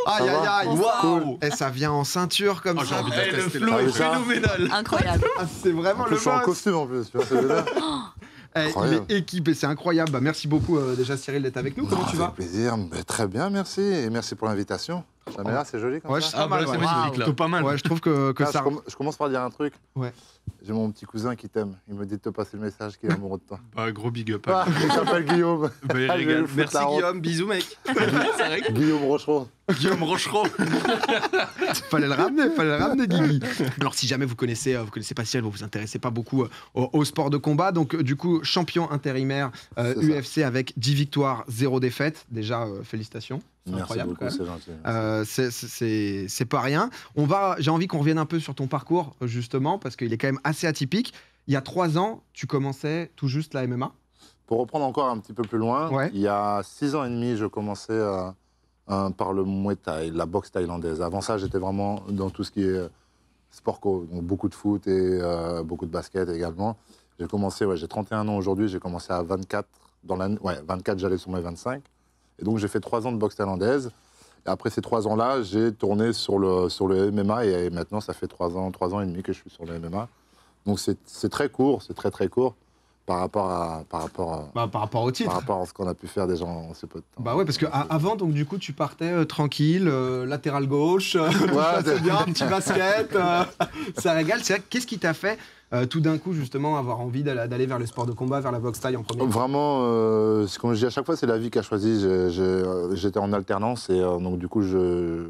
Aïe, aïe, aïe. Waouh. Et ça vient en ceinture comme ça. Le flow est phénoménal. Incroyable. Ah, c'est vraiment En plus, le je suis en boss. costume en plus. Tu vois, Il Incroyable. est équipé, c'est incroyable. Bah, merci beaucoup déjà Cyril d'être avec nous. Comment tu vas? Avec plaisir. Très bien, merci. Et merci pour l'invitation. Jamais là, c'est joli comme Ouais, ça. c'est pas mal. c'est Ouais. magnifique là. Plutôt pas mal. Ouais, je trouve que Ah, ça. je commence par dire un truc. Ouais. J'ai mon petit cousin qui t'aime. Il me dit de te passer le message qu'il est amoureux de toi. Bah, gros big up. Ah, il s'appelle Guillaume. Bah, il Ah, je vais régale. lui foutre Merci la honte. Guillaume, bisous mec. C'est vrai que Guillaume Rochereau. Guillaume Rochereau. Fallait le ramener, Guigui. Alors, si jamais vous connaissez pas Cyril, vous vous intéressez pas beaucoup au sport de combat, donc du coup, champion intérimaire C'est UFC avec 10 victoires, 0 défaites. Déjà, félicitations. C'est Merci incroyable, beaucoup, quand même. c'est gentil. C'est pas rien. J'ai envie qu'on revienne un peu sur ton parcours, justement, parce qu'il est quand même assez atypique. Il y a 3 ans, tu commençais tout juste la MMA. Pour reprendre encore un petit peu plus loin, Ouais. il y a 6 ans et demi, je commençais par le Muay Thai, la boxe thaïlandaise. Avant ça, j'étais vraiment dans tout ce qui est sport co, donc beaucoup de foot et beaucoup de basket également. J'ai commencé, j'ai 31 ans aujourd'hui, j'ai commencé à 24. 24, j'allais sur mes 25. Et donc, j'ai fait 3 ans de boxe thaïlandaise. Et après ces 3 ans-là, j'ai tourné sur le MMA et maintenant, ça fait 3 ans et demi que je suis sur le MMA. Donc, c'est très court, c'est très, très court par rapport à Par rapport au titre. par rapport à ce qu'on a pu faire déjà en si peu de temps. Bah ouais, parce que avant, donc du coup, tu partais tranquille, latéral gauche, tout ça, c'est bien, petit basket, ça régale. C'est vrai, qu'est-ce qui t'a fait tout d'un coup justement avoir envie d'aller vers le sport de combat, vers la boxe thaï en premier? Vraiment, comme je dis à chaque fois, c'est la vie qui a choisi. J'étais en alternance et donc du coup, je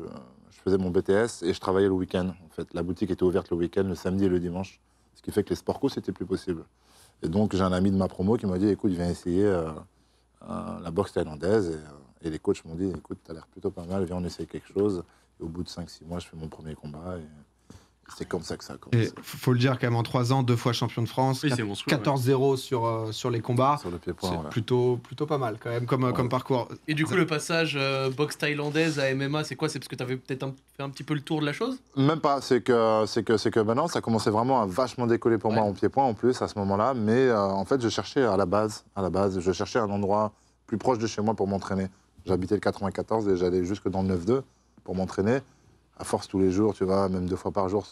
faisais mon BTS et je travaillais le week-end. En fait, la boutique était ouverte le week-end, le samedi et le dimanche, ce qui fait que les sports co, c'était plus possible. Et donc, j'ai un ami de ma promo qui m'a dit, écoute, viens essayer la boxe thaïlandaise. Et les coachs m'ont dit, écoute, t'as l'air plutôt pas mal, viens, on essaie quelque chose. Et au bout de 5-6 mois, je fais mon premier combat. Et c'est comme ça que ça a Et commencé. faut le dire quand même, en 3 ans, 2 fois champion de France, Oui, c'est monstrueux, 14-0 sur les combats. Sur le pied-point, C'est voilà. plutôt pas mal quand même comme parcours. Et du coup le passage boxe thaïlandaise à MMA, c'est quoi? C'est parce que t'avais peut-être fait un petit peu le tour de la chose? Même pas, c'est que maintenant, ça commençait vraiment à vachement décoller pour moi en pied-point en plus à ce moment-là. Mais en fait, je cherchais à la base, je cherchais un endroit plus proche de chez moi pour m'entraîner. J'habitais le 94 et j'allais jusque dans le 9-2 pour m'entraîner. À force tous les jours, tu vois, même 2 fois par jour.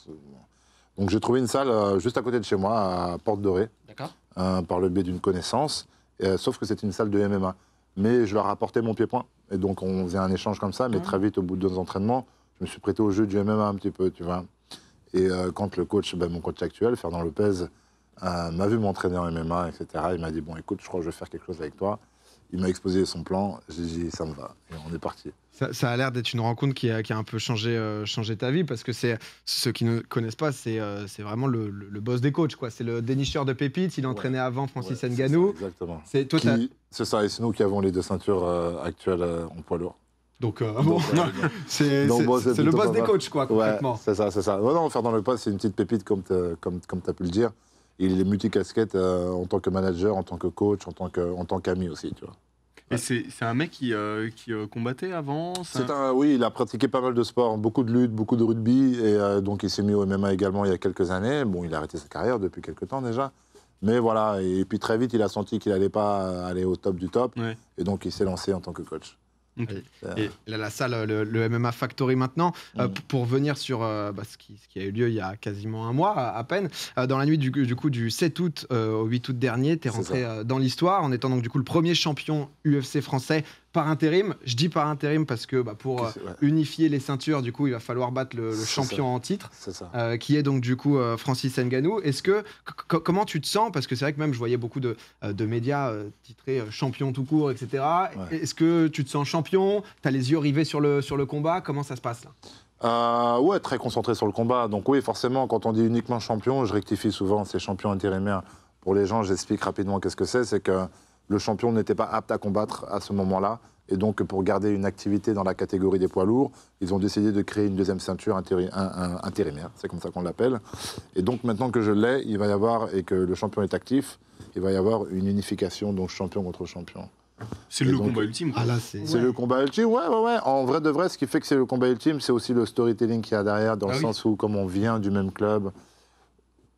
Donc j'ai trouvé une salle juste à côté de chez moi, à Porte Dorée, D'accord. par le biais d'une connaissance. Sauf que c'était une salle de MMA. Mais je leur apportais mon pied-point. Et donc on faisait un échange comme ça, mais très vite, au bout de 2 entraînements, je me suis prêté au jeu du MMA un petit peu, tu vois. Et quand le coach, mon coach actuel, Fernand Lopez, m'a vu m'entraîner en MMA, etc., il m'a dit, bon, écoute, je crois que je vais faire quelque chose avec toi. Il m'a exposé son plan, j'ai dit, ça me va. Et on est parti. Ça a l'air d'être une rencontre qui a un peu changé ta vie, parce que c'est ceux qui ne connaissent pas, c'est vraiment le boss des coachs, quoi. C'est le dénicheur de pépites. Il entraînait avant Francis Ouais, Ngannou. c'est ça, exactement. Toi, C'est ça, et c'est nous qui avons les 2 ceintures actuelles en poids lourd. donc bon, c'est Donc, bon, le plutôt boss pas des mal. coachs, quoi, concrètement. Ouais, c'est ça, c'est ça. Non, Fernand Lopez, c'est une petite pépite, comme tu as pu le dire. Il est multicasquette en tant que manager, en tant que coach, en tant qu'ami aussi, tu vois. Et c'est un mec qui combattait avant. Oui, il a pratiqué pas mal de sports, beaucoup de lutte, beaucoup de rugby, et donc il s'est mis au MMA également il y a quelques années. Bon, il a arrêté sa carrière depuis quelques temps déjà, mais voilà. Et puis très vite, il a senti qu'il n'allait pas aller au top du top, Ouais. et donc il s'est lancé en tant que coach. Ok. Et il a la salle, le MMA Factory maintenant. Pour venir sur ce qui a eu lieu il y a quasiment un mois à peine, dans la nuit du 7 août au 8 août dernier, tu es rentré dans l'histoire en étant donc du coup le premier champion UFC français par intérim. Je dis par intérim parce que pour unifier les ceintures, du coup, il va falloir battre le champion en titre, qui est donc du coup Francis Ngannou. Est-ce que comment tu te sens? Parce que c'est vrai que même je voyais beaucoup de médias titrés champion tout court, etc. Ouais. Est-ce que tu te sens champion? T'as les yeux rivés sur le combat? Comment ça se passe là? Ouais, très concentré sur le combat. Donc oui, forcément, quand on dit uniquement champion, je rectifie souvent, c'est champion intérimaire. Pour les gens, j'explique rapidement qu'est-ce que c'est que le champion n'était pas apte à combattre à ce moment-là. Et donc, pour garder une activité dans la catégorie des poids lourds, ils ont décidé de créer une deuxième ceinture intérimaire. C'est comme ça qu'on l'appelle. Et donc, maintenant que je l'ai, il va y avoir, et que le champion est actif, il va y avoir une unification, donc champion contre champion. C'est le combat ultime. Ah là, c'est le combat ultime, ouais. En vrai de vrai, ce qui fait que c'est le combat ultime, c'est aussi le storytelling qu'il y a derrière, dans le sens où, comme on vient du même club,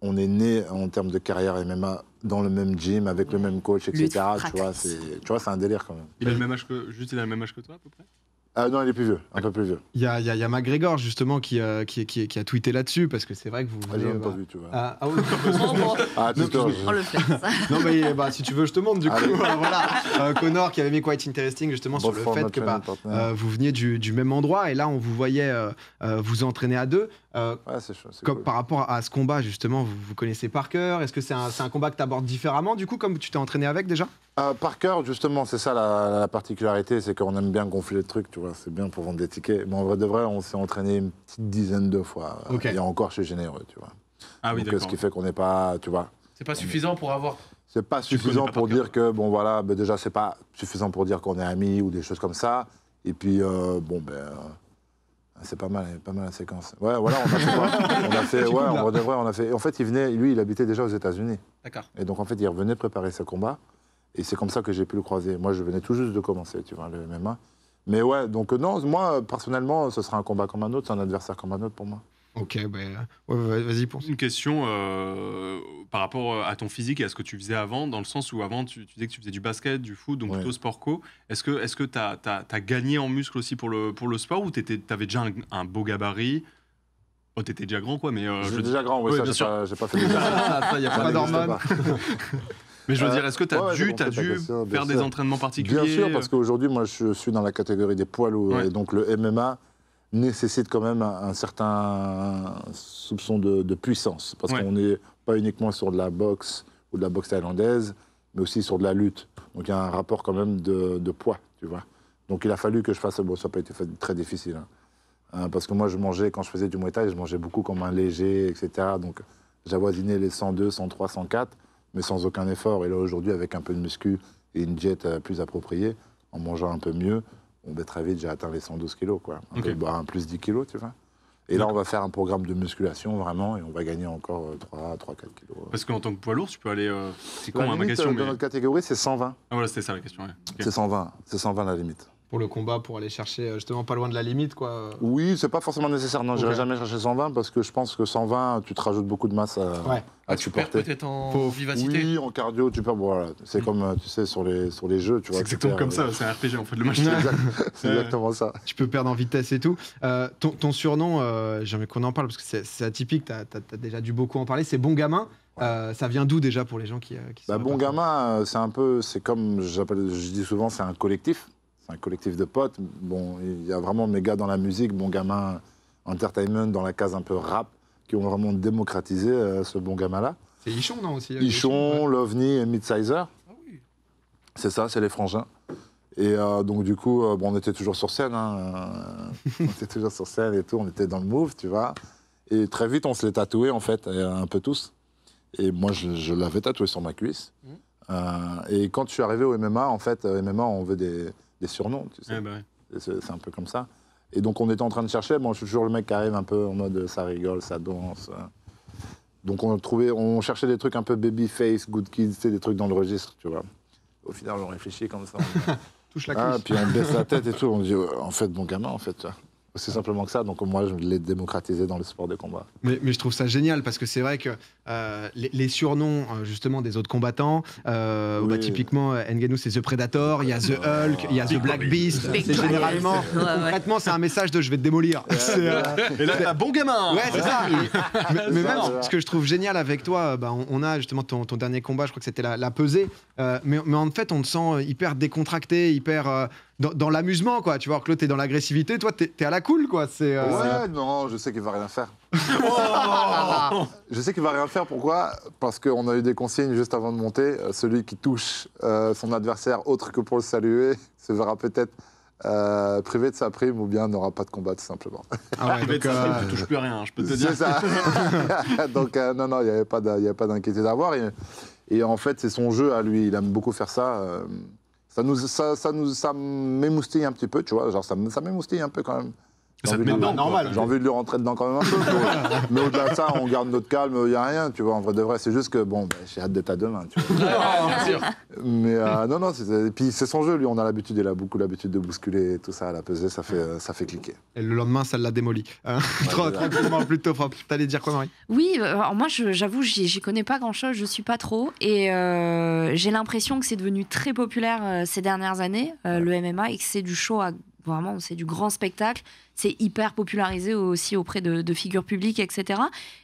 on est né en termes de carrière MMA dans le même gym, avec le même coach, etc. Tu vois, c'est un délire quand même. Il a le même âge que toi, à peu près? Non, il est plus vieux, un peu plus vieux. Il y a McGregor justement qui a tweeté là-dessus parce que c'est vrai que vous. J'ai même pas vu, tu vois. Ah oui. On le fait. Non mais si tu veux je te montre du coup. Allez. Voilà. Connor qui avait mis Quite Interesting justement sur le fait que vous veniez du même endroit et là on vous voyait vous entraîner à deux. Ouais, c'est chaud. Comme Cool. par rapport à ce combat justement, vous connaissez par cœur. Est-ce que c'est un combat que tu abordes différemment du coup comme tu t'es entraîné avec déjà? Par cœur, justement, c'est ça la particularité, c'est qu'on aime bien gonfler le truc, tu vois. C'est bien pour vendre des tickets. Mais en vrai de vrai, on s'est entraîné une petite dizaine de fois. Ok. Et encore chez Généreux, tu vois. Ah oui, Donc, d'accord. ce qui fait qu'on n'est pas, tu vois. C'est pas suffisant pour avoir. C'est pas Tu suffisant connais pas pour par dire que, bon voilà, déjà, c'est pas suffisant pour dire qu'on est amis ou des choses comme ça. Et puis, c'est pas mal la séquence. Ouais, voilà, on a fait quoi? On a fait, ouais, en vrai de vrai, on a fait. En fait, il habitait déjà aux États-Unis. D'accord. Et donc, en fait, il revenait préparer ce combat. Et c'est comme ça que j'ai pu le croiser. Moi, je venais tout juste de commencer, tu vois, le MMA. Mais ouais, donc non, moi, personnellement, ce sera un combat comme un autre, c'est un adversaire comme un autre pour moi. Ok, vas-y pense. Une question par rapport à ton physique et à ce que tu faisais avant, dans le sens où avant tu disais que tu faisais du basket, du foot, donc Ouais. plutôt sport co. Est-ce que tu as gagné en muscle aussi pour le sport ou tu avais déjà un beau gabarit? Oh, t'étais déjà grand quoi, mais J'ai déjà grand, ouais, Oui, ça, bien j'ai pas fait des ça, y a Pas d'hormones. Mais je veux dire, est-ce que tu as ouais, j'ai dû compris ta question, bien faire des sûr. entraînements particuliers? Bien sûr, parce qu'aujourd'hui, moi, je suis dans la catégorie des poids lourds. Ouais. Et donc, le MMA nécessite quand même un certain soupçon de puissance. Parce Ouais. qu'on n'est pas uniquement sur de la boxe ou de la boxe thaïlandaise, mais aussi sur de la lutte. Donc, il y a un rapport quand même de poids, tu vois. Donc, il a fallu que je fasse... Bon, ça n'a pas été très difficile. Parce que moi, quand je faisais du Muay Thai, je mangeais beaucoup comme un léger, etc. Donc, j'avoisinais les 102, 103, 104, mais sans aucun effort. Et là, aujourd'hui, avec un peu de muscu et une diète plus appropriée, en mangeant un peu mieux, très vite, j'ai atteint les 112 kilos, quoi. Un plus 10 kilos, tu vois. Et là, on va faire un programme de musculation, vraiment, et on va gagner encore 3-4 kilos. Parce qu'en tant que poids lourd, tu peux aller... c'est con, La hein, ma limite, question, dans mais... notre catégorie, c'est 120. Ah voilà, c'était ça la question, ouais. Ok. C'est 120 la limite. Pour le combat, pour aller chercher justement pas loin de la limite quoi. Oui, c'est pas forcément nécessaire. Non, Ok. j'irai jamais chercher 120 parce que je pense que 120, tu te rajoute beaucoup de masse à Tu perds supporter. peut-être en vivacité. Oui, en cardio, tu perds. Voilà. C'est comme, tu sais, sur les jeux, tu vois. C'est exactement tu comme perds, ça, c'est un RPG en fait, le match. C'est exactement ça. Tu peux perdre en vitesse et tout. Ton surnom, j'aimerais qu'on en parle parce que c'est atypique, t'as déjà dû beaucoup en parler, c'est Bon Gamin. Ça vient d'où déjà pour les gens qui sont Bon pas- Gamin, c'est comme je dis souvent, c'est un collectif. C'est un collectif de potes. Bon, il y a vraiment mes gars dans la musique, Bon Gamin Entertainment, dans la case un peu rap, qui ont vraiment démocratisé ce Bon Gamin-là. C'est Ichon, non aussi Ichon, ouais. Lovni et Midsizer. Ah oui. C'est ça, c'est les frangins. Et donc, du coup, on était toujours sur scène. On était toujours sur scène et tout. On était dans le move, tu vois. Et très vite, on se les tatouait, en fait, un peu tous. Et moi, je l'avais tatoué sur ma cuisse. Et quand je suis arrivé au MMA, en fait, MMA, on veut des surnoms, tu sais. Ouais, bah ouais. Et c'est un peu comme ça. Et donc, on était en train de chercher. Bon, je suis toujours le mec qui arrive un peu en mode ça rigole, ça danse. Donc, on cherchait des trucs un peu babyface, good kids, des trucs dans le registre, tu vois. Au final, on réfléchit comme ça. Touche la cuisse. Puis on baisse la tête et tout. On dit, en fait, Bon Gamin, en fait. C'est simplement que ça. Donc, moi, je l'ai démocratisé dans le sport de combat. Mais je trouve ça génial parce que c'est vrai que les surnoms justement des autres combattants, Oui. typiquement Ngannou c'est The Predator, il y a The Hulk, il y a The Black Beast. Big C'est Black généralement, Beast. Ouais, ouais. concrètement, c'est un message de je vais te démolir. C'est, Et là, t'as Bon Gamin. Ouais, c'est ça. Mais même ça. ce que je trouve génial avec toi, on a justement ton dernier combat, je crois que c'était la pesée, mais en fait, on te sent hyper décontracté, hyper dans l'amusement, quoi. Tu vois, alors que l'autre, t'es dans l'agressivité, toi, t'es à la cool, quoi. C'est, Ouais, non, je sais qu'il va rien faire. Je sais qu'il va rien faire. Pourquoi? Parce qu'on a eu des consignes juste avant de monter. Celui qui touche son adversaire autre que pour le saluer se verra peut-être privé de sa prime ou bien n'aura pas de combat, tout simplement. Ah ouais, Tu donc, tu touches plus à rien, je peux te dire. C'est ça. Donc, non, il n'y avait pas d'inquiétude à avoir. Et en fait, c'est son jeu à lui. Il aime beaucoup faire ça. Ça m'émoustille un petit peu, tu vois. Genre, ça m'émoustille un peu quand même. Ça te met dedans, normal. J'ai envie de lui rentrer dedans quand même un peu. Mais au-delà de ça, on garde notre calme, il n'y a rien, tu vois. En vrai de vrai, c'est juste que, j'ai hâte d'être à demain, tu vois. Bien sûr. Mais non, et puis c'est son jeu, lui, on a l'habitude, il a beaucoup l'habitude de bousculer et tout ça, à la pesée, ça fait cliquer. Et le lendemain, ça l'a démoli. Tranquillement, plutôt propre. T'allais dire quoi, Marie? Oui, alors moi j'avoue, j'y connais pas grand-chose, je suis pas trop. Et j'ai l'impression que c'est devenu très populaire ces dernières années, le MMA, et que c'est du show à vraiment, c'est du grand spectacle. C'est hyper popularisé aussi auprès de figures publiques, etc.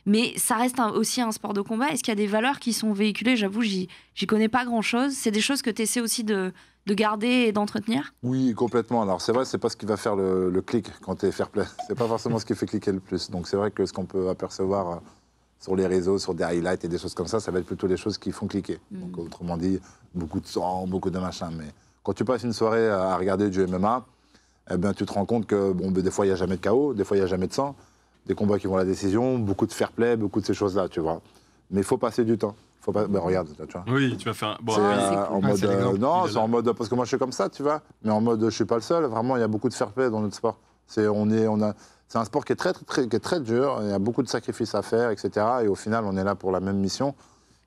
Mais ça reste aussi un sport de combat. Est-ce qu'il y a des valeurs qui sont véhiculées? J'avoue, j'y connais pas grand-chose. C'est des choses que tu essaies aussi de garder et d'entretenir? Oui, complètement. Alors c'est vrai, c'est pas ce qui va faire le clic quand tu es fair play. C'est pas forcément ce qui fait cliquer le plus. Donc c'est vrai que ce qu'on peut apercevoir sur les réseaux, sur des highlights et des choses comme ça va être plutôt les choses qui font cliquer. Donc autrement dit, beaucoup de sang, beaucoup de machin. Mais quand tu passes une soirée à regarder du MMA, eh ben, tu te rends compte que des fois il n'y a jamais de KO, des fois il n'y a jamais de sang, des combats qui vont à la décision, beaucoup de fair play, beaucoup de ces choses-là, tu vois. Mais il faut passer du temps. Faut pas... regarde, là, tu vois. Oui, tu vas faire. Bon, C'est en mode. c'est l'exemple. Non, c'est en mode. Parce que moi, je suis comme ça, tu vois. Mais en mode, je suis pas le seul. Vraiment, il y a beaucoup de fair play dans notre sport. C'est un sport qui est très dur. Il y a beaucoup de sacrifices à faire, etc. Et au final, on est là pour la même mission.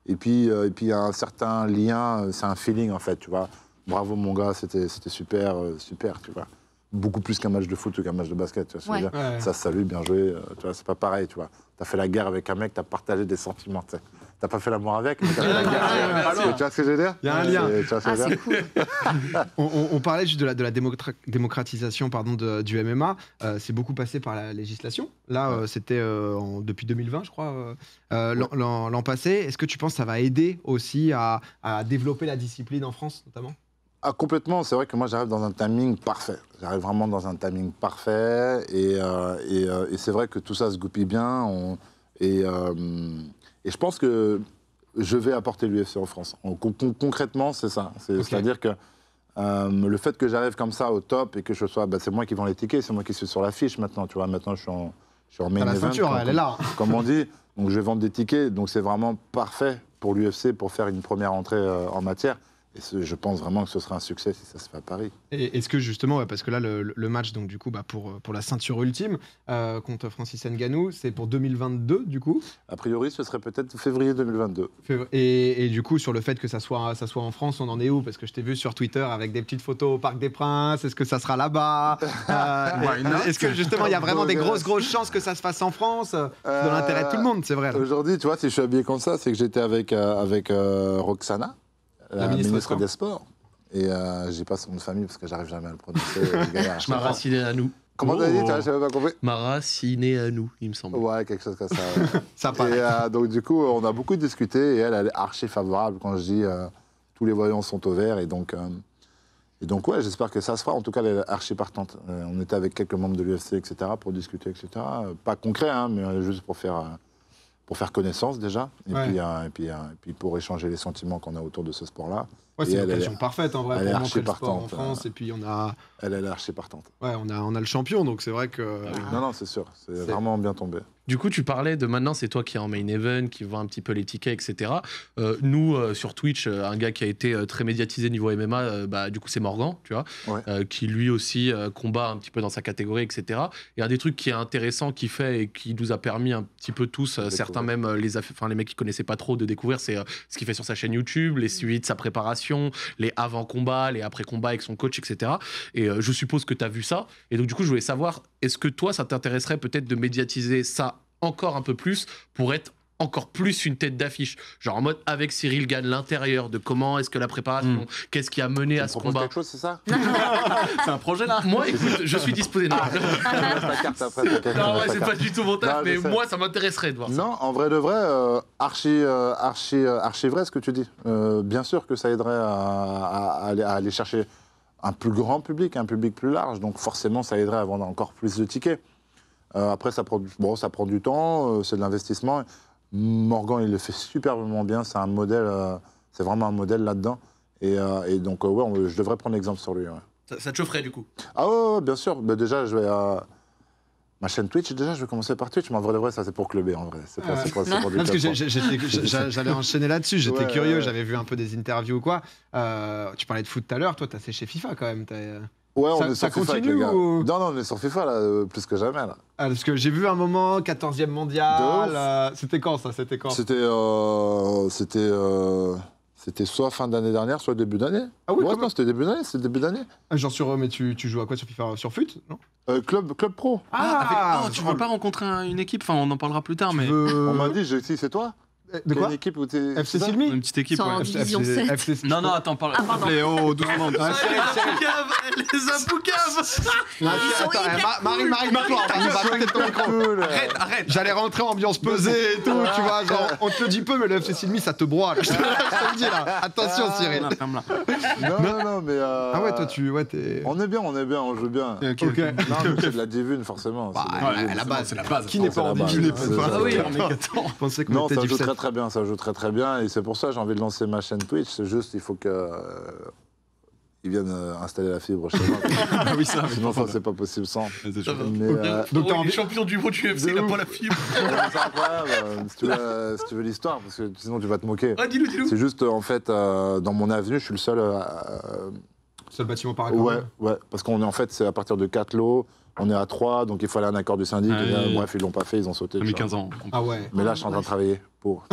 Et puis, il y a un certain lien. C'est un feeling, en fait, tu vois. Bravo, mon gars, c'était super, super, tu vois. Beaucoup plus qu'un match de foot ou qu'un match de basket, tu vois ce que je veux dire. Ouais. Ça, salut, bien joué. Tu vois, c'est pas pareil, tu vois. T'as fait la guerre avec un mec, t'as partagé des sentiments, tu sais. T'as pas fait l'amour avec, mais t'as fait la guerre. Tu vois ce que je veux dire? Il y a un lien. Tu vois ce que je veux C'est dire? cool. On parlait juste de la démocratisation du MMA. C'est beaucoup passé par la législation. Là, c'était depuis 2020, je crois, l'an passé. Est-ce que tu penses que ça va aider aussi à développer la discipline en France, notamment? Ah, complètement. C'est vrai que moi, j'arrive dans un timing parfait. J'arrive vraiment dans un timing parfait. Et c'est vrai que tout ça se goupille bien. Et je pense que je vais apporter l'UFC en France. Concrètement, c'est ça. C'est-à-dire que le fait que j'arrive comme ça au top et que je sois... c'est moi qui vends les tickets, c'est moi qui suis sur l'affiche maintenant. Tu vois, maintenant, je suis en main La event. ceinture, elle est là. Comme on dit. Donc, je vais vendre des tickets. Donc, c'est vraiment parfait pour l'UFC pour faire une première entrée en matière. Et je pense vraiment que ce sera un succès si ça se fait à Paris. Et est-ce que justement, parce que là, le match, donc du coup, pour la ceinture ultime contre Francis Ngannou, c'est pour 2022, du coup. A priori, ce serait peut-être février 2022. Et du coup, sur le fait que ça soit en France, on en est où? Parce que je t'ai vu sur Twitter avec des petites photos au Parc des Princes. Est-ce que ça sera là-bas? Est-ce que justement, il y a vraiment des grosses chances que ça se fasse en France? C'est dans l'intérêt de tout le monde, c'est vrai. Là. Aujourd'hui, tu vois, si je suis habillé comme ça, c'est que j'étais avec Roxana, la ministre des Sports. Et j'ai pas son nom de famille parce que j'arrive jamais à le prononcer. Maraciné à nous. Comment t'as dit? J'avais pas compris. Maraciné à nous, il me semble. Ouais, quelque chose comme ça. Ouais. Ça paraît. Et donc, du coup, on a beaucoup discuté et elle est archi favorable quand je dis tous les voyants sont au vert. Et donc, ouais, j'espère que ça se fera. En tout cas, elle est archi partante. On était avec quelques membres de l'UFC, etc., pour discuter, etc. Pas concret, hein, mais juste pour faire connaissance déjà. Et puis pour échanger les sentiments qu'on a autour de ce sport-là. Ouais, c'est l'occasion parfaite en vrai elle est pour montrer archi le sport en partante, France. Et puis on a. Elle est archi partante. Ouais, on a le champion, donc c'est vrai que. Non, c'est sûr. C'est vraiment bien tombé. Du coup, tu parlais de maintenant, c'est toi qui es en main event, qui vend un petit peu les tickets, etc. Nous, sur Twitch, un gars qui a été très médiatisé niveau MMA, du coup, c'est Morgan, tu vois, qui lui aussi combat un petit peu dans sa catégorie, etc. Et un des trucs qui est intéressant qu'il fait et qui nous a permis un petit peu tous, certains même les mecs qui connaissaient pas trop, de découvrir, c'est ce qu'il fait sur sa chaîne YouTube, les suivis de sa préparation, les avant-combats, les après-combats avec son coach, etc. Et je suppose que tu as vu ça. Et donc, du coup, je voulais savoir, est-ce que toi, ça t'intéresserait peut-être de médiatiser ça encore un peu plus pour être encore plus une tête d'affiche, genre en mode avec Cyril Gane, l'intérieur de comment est-ce que la préparation, qu'est-ce qui a mené à ce combat. Quelque chose, c'est ça? C'est un projet là. Moi, écoute, je suis disposé. Non, c'est pas du tout mon taf, mais moi, ça m'intéresserait de voir ça. Non, en vrai de vrai, archi vrai ce que tu dis. Bien sûr que ça aiderait à aller chercher un plus grand public, un public plus large. Donc forcément, ça aiderait à vendre encore plus de tickets. Après, ça prend du temps, c'est de l'investissement. Morgan, il le fait superbement bien. C'est un modèle, c'est vraiment un modèle là-dedans. Et donc, je devrais prendre l'exemple sur lui. Ouais. Ça te chaufferait du coup? Ah ouais, bien sûr. Mais déjà, je vais ma chaîne Twitch. Déjà, je vais commencer par Twitch. Mais en vrai de vrai, ça c'est pour clubber en vrai. C'est pas du parce que j'allais enchaîner là-dessus. J'étais curieux. J'avais vu un peu des interviews ou quoi. Tu parlais de foot tout à l'heure. Toi, t'as séché FIFA quand même. Ouais, on est sur FIFA avec les gars. Ou... Non, on est sur FIFA là, plus que jamais là. Parce que j'ai vu un moment 14e mondial. C'était quand ça? C'était soit fin d'année dernière, soit début d'année. Ah oui, non, c'était début d'année. Genre mais tu joues à quoi sur FIFA? Sur FUT, non? Club Pro. Tu veux pas rencontrer une équipe? Enfin, on en parlera plus tard, mais. On m'a dit, c'est toi? De quoi? Une équipe où t'es. FC Silmi? Une petite équipe, Sans ouais. division 7. Non, non, attends, parle. Ah, pardon. Oh, doucement. Ah, Cyril, Les Apoucaves Non, sont attends, hyper Marie, toi, va monter ton micro. Cool. Arrête. J'allais rentrer en ambiance pesée et tout, tu vois, genre, on te le dit peu, mais le FC Silmi, ça te broie. Je te le dis là. Attention, Cyril. Ferme-la. Non, mais. Ah ouais, toi, t'es. On est bien, on joue bien. Ok. Non, mais c'est de la divine, forcément. Bah, C'est de la à divine. la base, c'est la base. Qui n'est pas C'est en la base. divine? C'est ça. Ah oui, Je pensais qu'on Non, était ça joue div très très bien, ça joue très très bien, et c'est pour ça que j'ai envie de lancer ma chaîne Twitch. C'est juste, il faut que ils viennent installer la fibre chez moi. Ah oui, ça. Sinon, ça c'est pas possible sans. C'est chaud. Mais Donc, t'as il envie- est champion du monde du UFC, il De a ouf. pas la fibre. c'est incroyable. Si tu veux l'histoire, parce que sinon tu vas te moquer. Ah, dis-nous. C'est juste, en fait, dans mon avenue, je suis le seul. Seul bâtiment par Ouais, parce qu'on est en fait, c'est à partir de 4 lots. On est à 3, donc il fallait un accord du syndic. Ah, et là, oui. bref, ils l'ont pas fait, ils ont sauté. J'ai tu mis vois. 15 ans. Ah ouais. Mais là, je suis en train de travailler pour.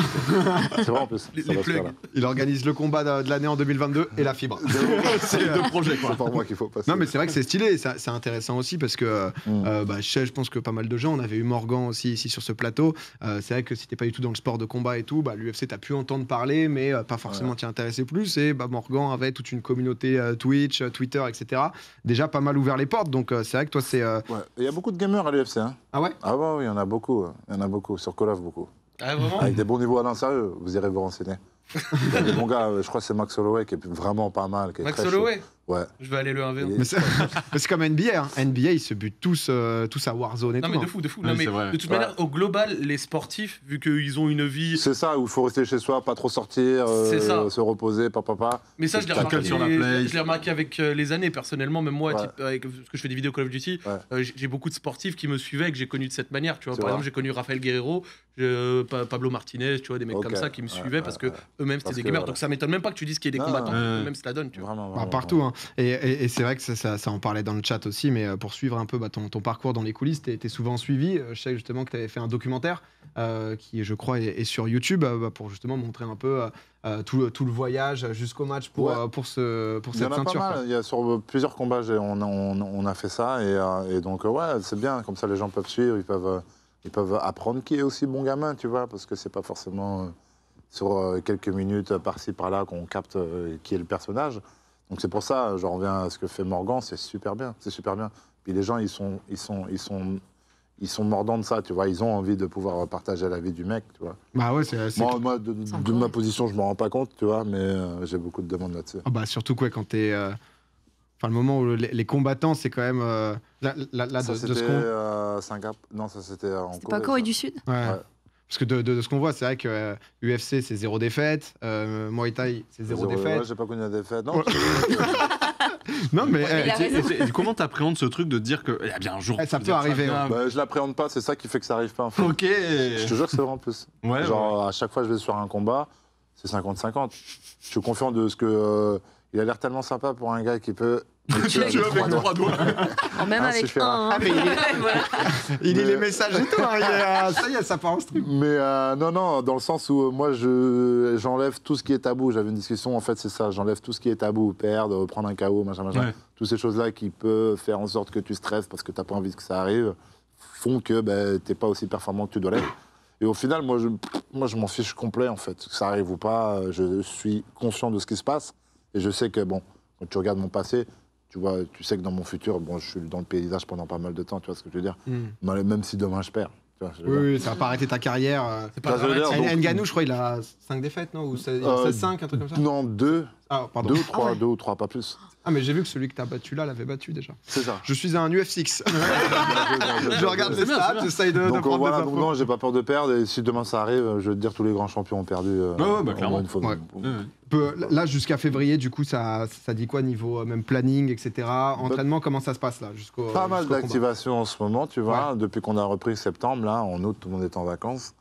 C'est vrai en plus. Les Ça va se faire, plugs. là. Il organise le combat de l'année en 2022 et la fibre. C'est les deux projets, quoi. C'est par moi qu'il faut passer. Non, mais c'est vrai que c'est stylé, c'est intéressant aussi parce que je pense que pas mal de gens, on avait eu Morgan aussi ici sur ce plateau. C'est vrai que si t'es pas du tout dans le sport de combat et tout, l'UFC t'as pu entendre parler, mais pas forcément t'y intéresser plus. Et Morgan avait toute une communauté Twitch, Twitter, etc. Déjà pas mal ouvert les portes, donc c'est vrai que toi c'est. Ouais. Il y a beaucoup de gamers à l'UFC. Hein. Ah ouais? Ah ouais, oui, il y en a beaucoup. Il y en a beaucoup. Sur Call of, beaucoup. Ah, vraiment Avec des bons niveaux à sérieux, vous irez vous renseigner. Il y a des bons gars, je crois que c'est Max Holloway qui est vraiment pas mal. Qui est Max très Holloway chaud. Ouais. Je vais aller le 1v1. Il est- Mais c'est comme NBA, hein. NBA ils se butent tous à Warzone et Non tout. mais hein. de fou. Ouais, Non, mais c'est vrai. de toute Ouais. manière, au global, les sportifs, vu qu'ils ont une vie... C'est ça, où il faut rester chez soi, pas trop sortir, C'est ça. se reposer, papa. Mais ça, je l'ai Tackle remarqué, sur la play. je l'ai remarqué avec les années, personnellement, même moi, Ouais. avec, parce que je fais des vidéos Call of Duty, j'ai beaucoup de sportifs qui me suivaient et que j'ai connus de cette manière. Tu vois, C'est par vrai. exemple, j'ai connu Raphaël Guerrero, Pablo Martinez, tu vois, des mecs Ok. comme ça qui me suivaient Ouais, parce ouais, que eux-mêmes c'était Parce des que, gamers. voilà. Donc ça m'étonne même pas que tu dises qu'il y ait des Non, combattants, ouais. même si la donne, tu vois. Vraiment. Partout, hein. Et c'est vrai que ça en parlait dans le chat aussi, mais pour suivre un peu ton parcours dans les coulisses, t'es souvent suivi. Je sais justement que tu avais fait un documentaire qui, je crois, est sur YouTube pour justement montrer un peu tout le voyage jusqu'au match pour Ouais. cette Il y en a ceinture. pas mal. quoi. Il y a sur plusieurs combats, on a fait ça. Et donc, ouais, c'est bien. Comme ça, les gens peuvent suivre. Ils peuvent apprendre qui est aussi bon gamin, tu vois. Parce que c'est pas forcément sur quelques minutes par-ci, par-là qu'on capte qui est le personnage. Donc, c'est pour ça, je reviens à ce que fait Morgan. C'est super bien. C'est super bien. Puis les gens, ils sont mordants de ça, tu vois. Ils ont envie de pouvoir partager la vie du mec, tu vois. Bah ouais, c'est Moi, de encore- ma position, je me rends pas compte, tu vois. Mais j'ai beaucoup de demandes là-dessus. Ah bah surtout quoi quand t'es enfin le moment où les combattants c'est quand même là Ça, de ce c'était qu'on Singapour. Non, ça, c'était en C'était pas Corée. Corée ça. du Sud? ouais. Ouais. Parce que de ce qu'on voit c'est vrai que UFC c'est 0 défaite, Muay Thai c'est 0 défaite. Ouais, j'ai pas connu la défaite. Non, Ouais. Non mais Ouais, il a raison. Et comment t'appréhendes ce truc de te dire que il y a bien un jour. Ça peut dire arriver, vient. bah, je l'appréhende pas, c'est ça qui fait que ça arrive pas en fait. Ok. Je te jure que c'est vrai en plus. Ouais, Genre, à chaque fois que je vais sur un combat, c'est 50-50. Je suis confiant de ce que. Il a l'air tellement sympa pour un gars qui peut. Tu veux avec 3 doigts. Même Ah, avec suffira. un. hein. Ah, mais Voilà. il lit Mais- les messages et tout, hein, ça y est, ça part en stream. Mais non, dans le sens où moi, j'enlève tout ce qui est tabou. J'avais une discussion, en fait, c'est ça. J'enlève tout ce qui est tabou. Perdre, prendre un KO, machin. Ouais. Toutes ces choses-là qui peuvent faire en sorte que tu stresses parce que tu n'as pas envie que ça arrive, font que tu n'es pas aussi performant que tu dois l'être. Et au final, moi, je m'en fiche complet, en fait. Que ça arrive ou pas, je suis conscient de ce qui se passe. Et je sais que, bon, quand tu regardes mon passé, tu vois, tu sais que dans mon futur, bon, je suis dans le paysage pendant pas mal de temps, tu vois ce que je veux dire. Même si demain je perds. Tu vois, je veux dire. Oui, ça va pas arrêter ta carrière. C'est pas Ça veut dire, dramatique. donc- Ngannou, je crois, il a 5 défaites, non? Ou 16-5, un truc comme ça? Non, 2 Ah, pardon. ou 3, pas plus. Ah, mais j'ai vu que celui que t'as battu là l'avait battu déjà. C'est ça. Je suis un UFC. Je regarde les bien, c'est stats, bien. j'essaye de Donc prendre voilà, des donc infos. non, j'ai pas peur de perdre. Et si demain ça arrive, je vais te dire tous les grands champions ont perdu. bah, au clairement. moins une fois. Ouais. Ouais. Là, jusqu'à février, du coup, ça dit quoi niveau même planning, etc. Entraînement, comment ça se passe là jusqu'au Pas mal jusqu'au combat d'activations en ce moment, tu vois. Depuis qu'on a repris septembre, là, en août, tout le monde est en vacances.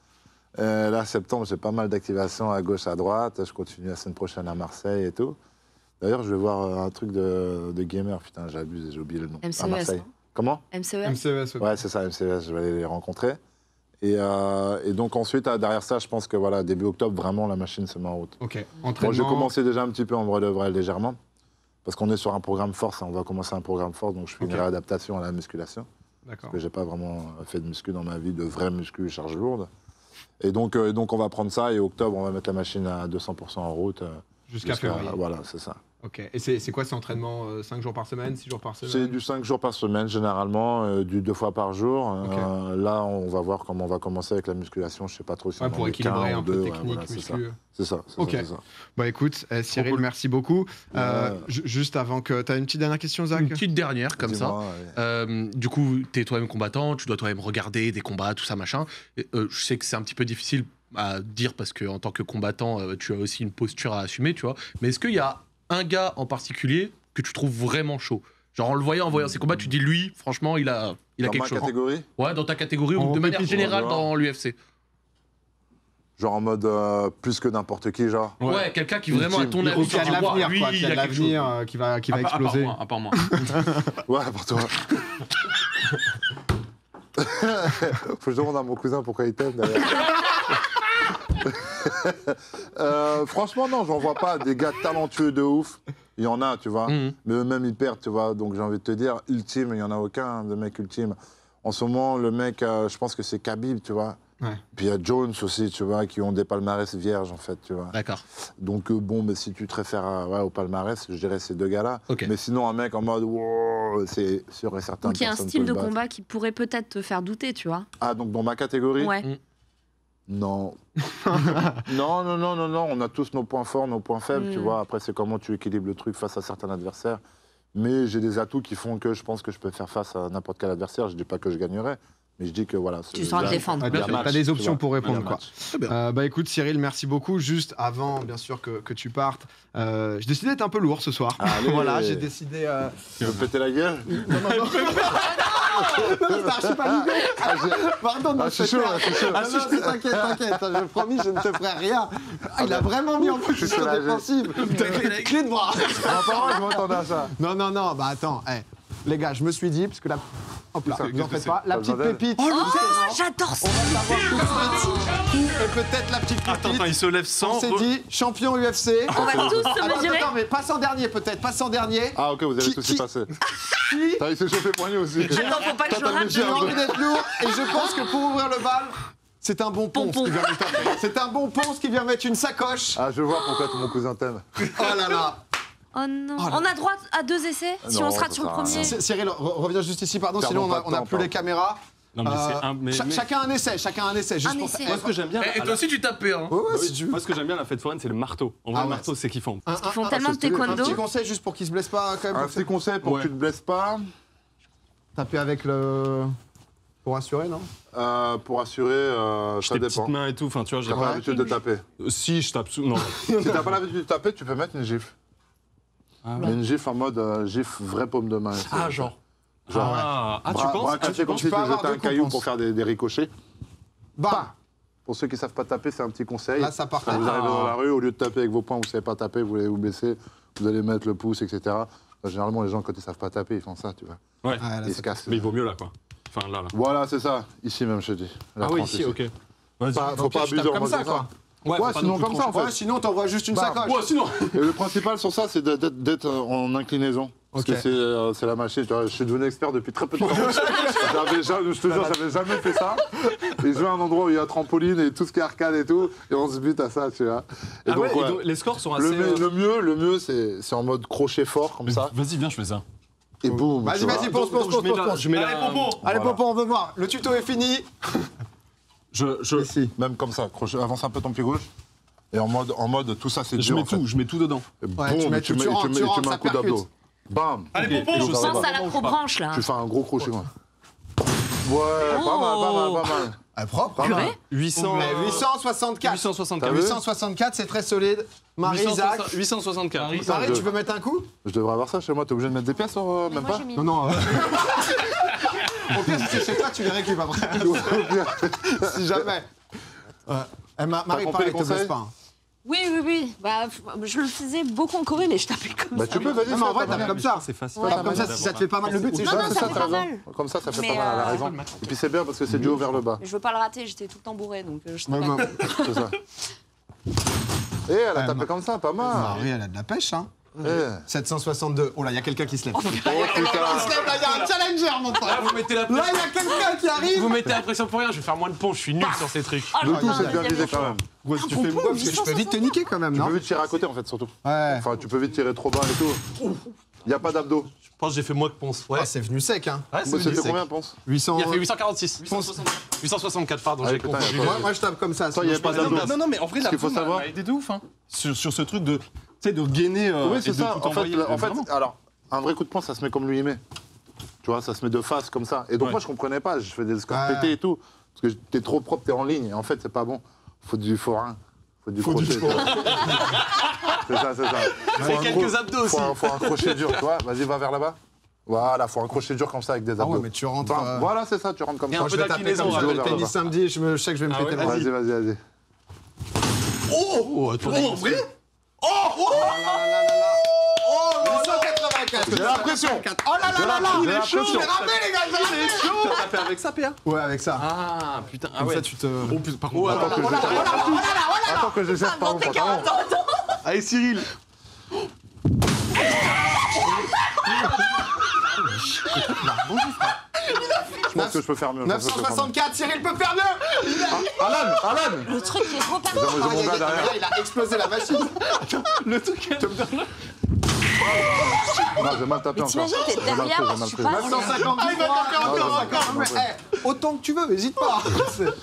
Là, septembre, j'ai pas mal d'activations à gauche, à droite. Je continue la semaine prochaine à Marseille et tout. D'ailleurs, je vais voir un truc de gamer. Putain, j'abuse, j'ai oublié le nom. MCES, À Marseille. non Comment MCES. MCES, Ouais, c'est ça, MCS, je vais aller les rencontrer. Et donc ensuite, derrière ça, je pense que voilà, début octobre, vraiment, la machine se met en route. Ok. Bon, Entraînement. j'ai commencé déjà un petit peu en vrai de vrai, légèrement. Parce qu'on est sur un programme force, on va commencer un programme force, donc je fais Ok. une réadaptation à la musculation. D'accord. Parce que j'ai pas vraiment fait de muscu dans ma vie, de vrai muscu, charge lourde. Et donc, on va prendre ça, et octobre, on va mettre la machine à 200% en route. Jusqu'à février. Voilà, c'est ça. Ok. Et c'est quoi, c'est entraînement 5 jours par semaine, 6 jours par semaine? C'est du 5 jours par semaine, généralement, du 2 fois par jour. Là, on va voir comment on va commencer avec la musculation. Je ne sais pas trop si pour équilibrer un peu technique, muscu. C'est ça. Ok. Bah écoute, Cyril, merci beaucoup. Juste avant que... Tu as une petite dernière question, Zach? Une petite dernière, comme ça. Du coup, tu es toi-même combattant, tu dois toi-même regarder des combats, tout ça, machin. Je sais que c'est un petit peu difficile à dire parce qu'en tant que combattant, tu as aussi une posture à assumer, tu vois. Mais est-ce qu'il y a un gars en particulier que tu trouves vraiment chaud? Genre en le voyant, en voyant ses combats, tu dis lui, franchement, il a quelque chose. Dans ma catégorie? Ouais, dans ta catégorie ou de manière générale dans l'UFC. Genre en mode plus que n'importe qui, genre. Ouais, quelqu'un qui vraiment à ton avis, qui a de l'avenir, lui, quoi, qui a de l'avenir, qui va exploser. À part moi. Ouais, pour toi. Faut que je demande à mon cousin pourquoi il t'aime, d'ailleurs. Franchement, non, j'en vois pas des gars talentueux de ouf. Il y en a, tu vois. Mais eux-mêmes, ils perdent, tu vois. Donc, j'ai envie de te dire, ultime, il n'y en a aucun de mec ultime. En ce moment, le mec, je pense que c'est Khabib, tu vois. Ouais. Puis il y a Jones aussi, tu vois, qui ont des palmarès vierges, en fait, tu vois. D'accord. Donc, bon, mais si tu te réfères au palmarès, je dirais ces deux gars-là. Okay. Mais sinon, un mec en mode, wow, c'est sûr et certain. Donc, il y a un style de combat qui pourrait peut-être te faire douter, tu vois. Ah, donc dans ma catégorie? Ouais. Non. non, on a tous nos points forts, nos points faibles, tu vois. Après, c'est comment tu équilibres le truc face à certains adversaires. Mais j'ai des atouts qui font que je pense que je peux faire face à n'importe quel adversaire. Je dis pas que je gagnerai, mais je dis que voilà. Tu sauras le défendre. Tu as des options pour répondre, quoi. Bah écoute, Cyril, merci beaucoup. Juste avant, bien sûr, que tu partes, j'ai décidé d'être un peu lourd ce soir. Voilà, j'ai décidé... Tu veux péter la gueule? Non, c'est archi pas l'idée. Pardon, non, je suis chaud. T'inquiète, je promis, je ne te ferai rien. Il a vraiment mis en position défensive. Clé de bras. Je m'attendais à ça. Non, bah attends, les gars, je me suis dit, parce que là, hop là, vous en faites pas, la petite pépite. Oh, j'adore ça. On va savoir tout de suite. Et peut-être la petite pépite. Attends, il se lève sans. On s'est dit, champion UFC. On va tous se mesurer. Attends, mais passe en dernier peut-être, passe en dernier. Ah ok, vous allez tous y passer. Il s'est chauffé poignet aussi. Attends, faut pas que je rate. J'ai envie d'être lourd et je pense que pour ouvrir le bal, c'est un bon ponce qui vient me taper. C'est un bon ponce qui vient mettre une sacoche. Ah, je vois pourquoi tout mon cousin t'aime. Oh là là. Oh non. On a droit à 2 essais si on se rate sur le premier. Cyril, reviens juste ici, pardon, sinon on n'a plus les caméras. Non, mais chacun un essai, juste pour moi, ce que j'aime bien. Et toi aussi, tu tapais, hein. Ouais, si tu veux. Moi, ce que j'aime bien à la fête foraine, c'est le marteau. En vrai, le marteau, c'est kiffant. Parce qu'ils font tellement de taekwondo. Un petit conseil juste pour qu'ils se blessent pas quand même. Un petit conseil pour que tu te blesses pas. Taper avec le. Pour assurer, non? Pour assurer, ça Tes dépend. petites mains et tout, enfin tu vois, j'ai T'as pas l'habitude de taper. Si, je tape sous. Non. Si t'as pas l'habitude de taper, tu peux mettre une gifle. Mais une gifle en mode gifle vraie paume de main. Ah, genre. Tu penses? C'est comme si tu jetais un caillou pour faire des ricochets. Bah. Pour ceux qui savent pas taper, c'est un petit conseil. Là, ça part. Quand vous arrivez dans la rue, au lieu de taper avec vos poings, vous savez pas taper, vous allez vous baisser, vous allez mettre le pouce, etc. Généralement, les gens, quand ils savent pas taper, ils font ça, tu vois. Ouais. Ils se cassent. Mais il vaut mieux là, quoi. Enfin, là. Voilà, c'est ça. Ici même, je te dis. Ah oui, ici, ok. Faut pas abuser en comme mode ça, quoi. Ouais, sinon comme ça, en fait. Ouais, sinon t'envoies juste une sacoche. Ouais, sinon. Et le principal sur ça, c'est d'être en inclinaison. Parce que c'est la machine. Tu vois, je suis devenu expert depuis très peu de temps. Je te jure, j'avais jamais fait ça. Et je vais à un endroit où il y a trampoline et tout ce qui est arcade et tout, et on se bute à ça, tu vois. Et donc, les scores sont assez. Le mieux, c'est en mode crochet fort, comme ça. Vas-y, viens, je fais ça. Et boum. Vas-y, ponce. Allez, Popo. Allez, Popo, on veut voir. Le tuto est fini. Ici, même comme ça, crochet, avance un peu ton pied gauche. Et en mode tout ça, c'est dur. Je mets tout dedans. Et boum, tu mets un coup d'abdos. Bam. Allez, Popo. Je pense à l'acrobranche là. Tu fais un gros crochet, moi. Ouais, pas mal. Ah, propre. Pas mal. 864. 864, c'est très solide. Marie-Isaac. 864. Marie, tu veux mettre un coup? Je devrais avoir ça chez moi. T'es obligé de mettre des pièces, même pas? Non. Au pire, si c'est chez toi, tu les récupères après. Si jamais. Marie, pareil, te blesse pas. Oui. Bah, je le faisais beaucoup en Corée, mais je tapais comme ça. Bah, tu peux, vas-y. Non, mais en vrai, tape comme ça. C'est facile. Tape comme ça, si ça te fait pas mal le but, c'est Non, ça fait pas mal. Comme ça fait Mais, pas mal, elle a raison. Et puis c'est bien parce que c'est du haut vers le bas. Mais je veux pas le rater, j'étais tout le temps bourré, donc je sais pas. C'est ça. Et elle a tapé comme ça, pas mal. Marie, elle a de la pêche, hein. 762. Oh là, il y a quelqu'un qui se lève. Oh putain. Il y a un challenger maintenant. Vous mettez la Là, il y a quelqu'un qui arrive. Vous mettez la pression pour rien, je vais faire moins de ponts, je suis nul sur ces trucs. Le tout, c'est de bien viser quand même. Gros, si tu fais quoi, parce que je peux vite te niquer quand même, Tu non? peux vite tirer à côté en fait, surtout. Ouais. Enfin, tu peux vite tirer trop bas et tout. Il n'y a pas d'abdos. Je pense que j'ai fait moins que Ponce. Ouais, Ah, c'est venu sec, hein. ouais c'est Moi, venu c'était sec. combien, pense 800. Il a fait 846. 864, pardon, Ah, j'ai putain, confondu. il y a pas- Moi, je tape comme ça. Toi, il y avait pas d'abdos. Non, mais en vrai, Ce qu'il faut savoir- m'a aidé de ouf. Hein. Sur ce truc de, tu sais, de gainer Oui, et c'est de ça. tout envoyer. En fait, Vraiment. alors, un vrai coup de poing, ça se met comme lui aimait. Tu vois, ça se met de face comme ça. Et donc, Ouais. moi, je comprenais pas. Je fais des scores Ouais. pétés et tout. Parce que t'es trop propre, t'es en ligne. Et en fait, c'est pas bon. Faut du forain. Faut du crochet. tu vois. C'est ça, c'est ça. C'est quelques abdos aussi. Faut un crochet dur, tu vois. Vas-y, va vers là-bas. Voilà, faut un crochet dur comme ça avec des abdos. Ah ouais, mais tu rentres. Enfin, voilà, c'est ça, tu rentres comme Et ça. un peu Je vais taper d'inclinaison, comme je vais ouais, le ouais, tennis ouais. samedi, je sais que je vais me péter le bras. Vas-y, vas-y. Oh, attendez. En vrai Oh 884. J'ai l'impression. Oh là là là là. J'ai l'impression. J'ai ramé, les gars, j'ai ramé. T'as fait avec ça, PA Ouais, avec ça. Ah, putain. Ah Comme ouais. ça, tu te. Oh, putain, par contre. Attends que je Attends que je jette par mon pantalon. Allez, Cyril. Je pense que je peux faire mieux. 964, Cyril peut faire mieux. Alan Le truc qui est trop J'ai mon gars derrière. Il a explosé la machine. Le truc. Non, j'ai mal tapé encore. t'imagines, t'es J'ai mal derrière, fait, j'ai mal tu fait. passes. 953. Ah, il va taper encore. Mais, autant que tu veux, hésite pas. C'est-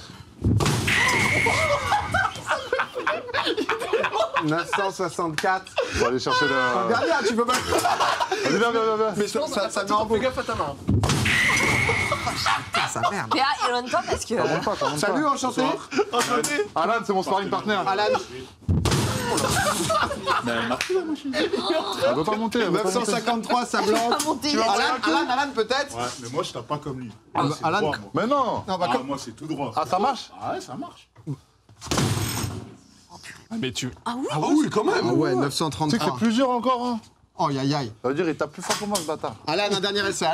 964. On va aller chercher le... Derrière, tu peux pas. Vas-y, viens. Mais ça met en Fais gaffe à ta main. Putain, ça merde. PA, éloigne-toi parce que. Ça monte pas, ça monte Salut, pas. enchanté. Alan, c'est mon sparring partner. Alan, Elle veut pas monter, elle veut pas monter. 953, ça blanche. monter. Alan, peut-être. Ouais, mais moi je tape pas comme lui. Ah, Moi, c'est Alan- droit, moi. Mais non. Non, bah, Ah, comme. moi c'est tout droit. Ah, ça marche. Ah ouais, ça marche. Mais tu. Ah oui Ah oui, quand même. Ah ouais, Tu sais que 933. c'est plusieurs encore. Hein. Oh, aïe, aïe. Ça veut dire il tape plus fort que moi, ce bâtard. Alan, un dernier essai.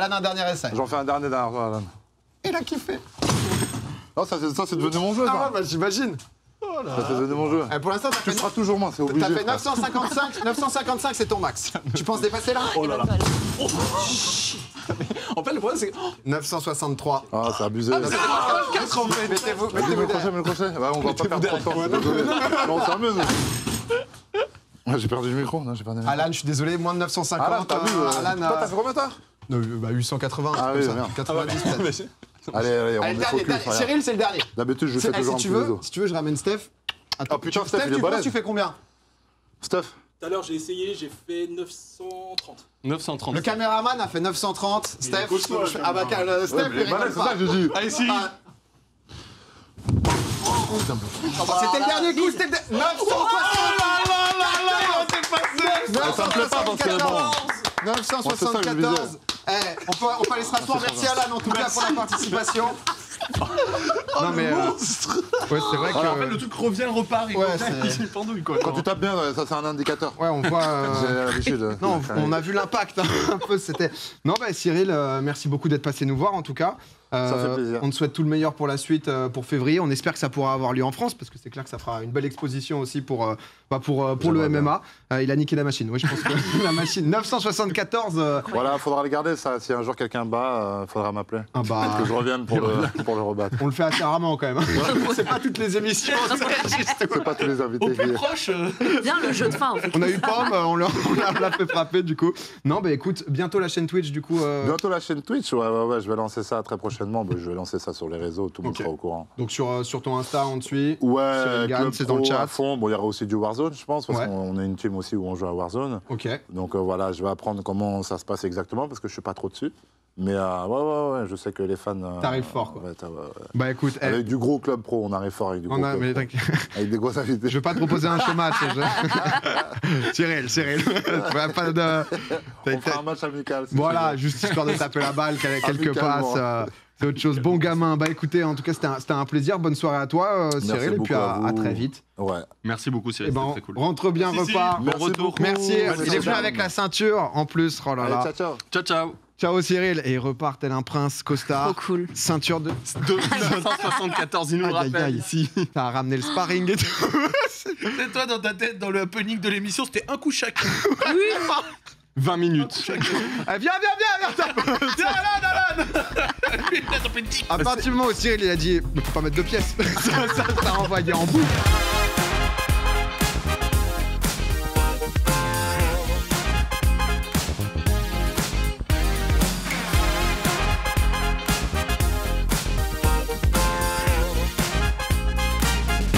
J'en fais un dernier derrière toi, Alan. Il a kiffé. Non, ça c'est devenu mon jeu, Ah ouais, ça. bah j'imagine. Ça c'est devenu mon jeu. Pour l'instant, Tu feras toujours moins, c'est obligé. t'as fait frère. 955. 955, c'est ton max. Tu penses dépasser là? Oh là là. En fait, le problème, c'est que. 963. Ah, c'est abusé. 4 en fait. Mettez-vous, Vas-y, mettez-vous derrière. mets le crochet. Ouais, on va pas perdre trop de temps. Désolé. Non, c'est mieux. Ouais, j'ai perdu le micro. Non, j'ai perdu le micro. Alan, je suis désolé, moins de 950. Alan, t'as vu Alan, Toi, t'as fait combien, toi bah, 880. Ah comme oui, ça. merde. 90 peut-être. Allez, on Allez, est dernier, focus. dernier. regarde. Cyril, c'est le dernier. D'habitude, je fais toujours un si petit tu veux, réseau. si tu veux, je ramène Steph. Attends, Oh putain, Steph, il est tu penses balèze. tu fais combien? Steph, Tout à l'heure, j'ai essayé, j'ai fait 930. 930. Le caméraman a fait 930. Steph, costaud, le ah bah caméraman. Steph, ouais, il mais balèze, rigole c'est ça pas. que j'ai dit. Allez, Cyril. Ah. Oh, bah, c'était le dernier coup, c'était le 960. Ça me plaît pas parce que bon. 974. On peut aller se rasseoir. Merci Alan en tout cas pour la participation. Non mais ouais, c'est vrai En fait, que le truc revient, repart. Il Ouais, revient, c'est- il pendouille, quoi. Quand tu tapes bien, ça c'est un indicateur. ouais, on voit J'ai l'habitude. non, on a vu l'impact hein, un peu. C'était non, bah Cyril, merci beaucoup d'être passé nous voir en tout cas. Ça fait plaisir. On te souhaite tout le meilleur pour la suite pour février. On espère que ça pourra avoir lieu en France parce que c'est clair que ça fera une belle exposition aussi pour le J'aimerais MMA. Il a niqué la machine. Oui, je pense que la machine 974. Voilà, faudra le garder ça. Si un jour quelqu'un bat, faudra m'appeler. Ah bah, Que je revienne pour le rebattre. on le fait assez rarement quand même. C'est pas toutes les émissions. c'est juste- C'est pas tous les invités Au qui... plus proche. Bien le jeu de fin, en fait. On a eu Pomme, on l'a fait frapper du coup. Non, bah écoute, bientôt la chaîne Twitch du coup. Bientôt la chaîne Twitch, ouais, je vais lancer ça très prochainement. Je vais lancer ça sur les réseaux, tout le monde Ok. sera au courant. Donc sur ton Insta, on te suit. Ouais, Cyril Gann, Club c'est dans le Pro chat. à fond. Bon, il y aura aussi du Warzone, je pense, parce Ouais. qu'on a une team aussi où on joue à Warzone. Ok. Donc voilà, je vais apprendre comment ça se passe exactement, parce que je suis pas trop dessus. Mais ouais, je sais que les fans... T'arrives fort, quoi. Ouais. Bah écoute, Avec du gros club pro, on arrive fort avec du gros on a, club mais pro. Avec des gros invités. je vais pas te proposer un showmatch. Cyril. Pas de. On fera un match amical. si Voilà, tu veux. juste histoire de taper la balle, quelques Amicalement. passes. C'est autre chose. Bon gamin. Bah écoutez, en tout cas, c'était un plaisir. Bonne soirée à toi, Cyril. Et puis beaucoup à à vous. très vite. Ouais. Merci beaucoup, Et Cyril. ben, C'était très cool. rentre bien, Merci, repart. Cyril. Bon retour. Merci. Merci. Il est venu avec la ceinture en plus. Oh là Allez, là. ciao, ciao. Ciao, ciao. Ciao Cyril. Et il repart tel un prince, costard. Trop cool. Ceinture de... 1974, il nous le Aïe, aïe, rappelle aïe. ici. T'as ramené le sparring et tout. C'est toi dans ta tête, dans le happening de l'émission, c'était un coup chacun. 20 minutes. Ah, viens. Tiens, Alan À partir du moment où Cyril il a dit, ne faut pas mettre de pièces, ça a envoyé en boucle.